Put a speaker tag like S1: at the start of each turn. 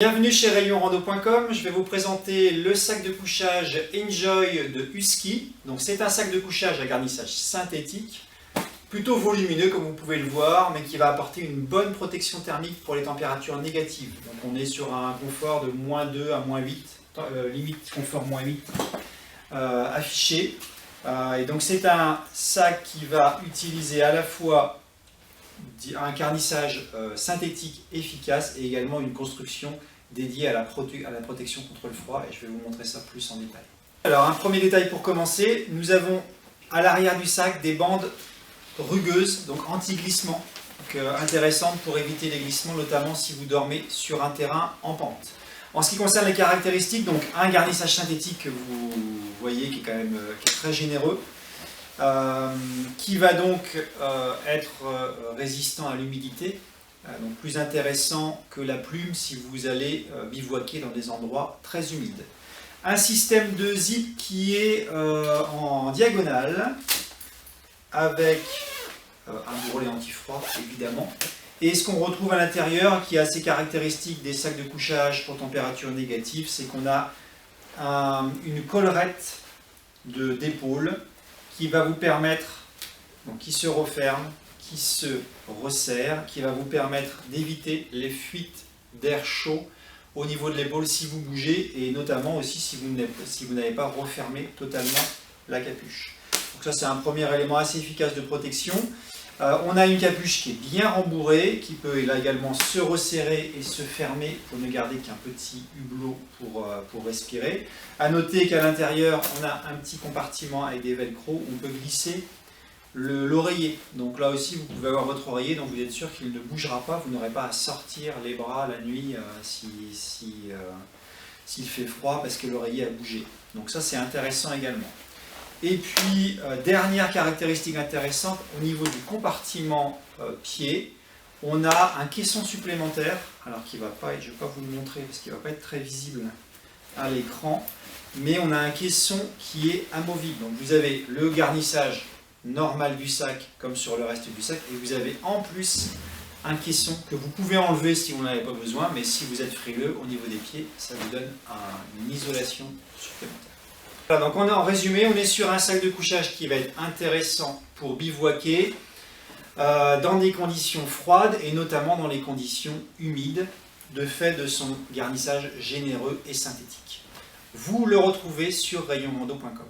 S1: Bienvenue chez rayonrando.com, je vais vous présenter le sac de couchage Enjoy de Husky. Donc c'est un sac de couchage à garnissage synthétique, plutôt volumineux comme vous pouvez le voir, mais qui va apporter une bonne protection thermique pour les températures négatives. Donc on est sur un confort de -2 à -8, limite confort -8 affiché. Et donc c'est un sac qui va utiliser à la fois un garnissage synthétique efficace et également une construction dédiée à la protection contre le froid, et je vais vous montrer ça plus en détail. Alors un premier détail pour commencer, nous avons à l'arrière du sac des bandes rugueuses, donc anti-glissement, intéressantes pour éviter les glissements, notamment si vous dormez sur un terrain en pente. En ce qui concerne les caractéristiques, donc un garnissage synthétique que vous voyez qui est très généreux, qui va donc être résistant à l'humidité, donc plus intéressant que la plume si vous allez bivouaquer dans des endroits très humides. Un système de zip qui est en diagonale, avec un bourrelet anti-froid évidemment, et ce qu'on retrouve à l'intérieur qui est assez caractéristique des sacs de couchage pour température négative, c'est qu'on a une collerette d'épaule qui va vous permettre, donc qui se referme, qui se resserre, qui va vous permettre d'éviter les fuites d'air chaud au niveau de l'épaule si vous bougez, et notamment aussi si vous n'avez pas refermé totalement la capuche. Donc ça c'est un premier élément assez efficace de protection. On a une capuche qui est bien rembourrée, qui peut là également se resserrer et se fermer pour ne garder qu'un petit hublot pour respirer. A noter qu'à l'intérieur, on a un petit compartiment avec des velcro où on peut glisser l'oreiller. Donc là aussi, vous pouvez avoir votre oreiller, donc vous êtes sûr qu'il ne bougera pas, vous n'aurez pas à sortir les bras la nuit s'il fait froid parce que l'oreiller a bougé. Donc ça, c'est intéressant également. Et puis, dernière caractéristique intéressante, au niveau du compartiment pied, on a un caisson supplémentaire, alors qui va pas être, je ne vais pas vous le montrer parce qu'il ne va pas être très visible à l'écran, mais on a un caisson qui est amovible. Donc vous avez le garnissage normal du sac comme sur le reste du sac, et vous avez en plus un caisson que vous pouvez enlever si vous n'en avez pas besoin, mais si vous êtes frileux au niveau des pieds, ça vous donne une isolation supplémentaire. Voilà, donc en résumé, on est sur un sac de couchage qui va être intéressant pour bivouaquer dans des conditions froides et notamment dans les conditions humides, de fait de son garnissage généreux et synthétique. Vous le retrouvez sur rayonrando.com.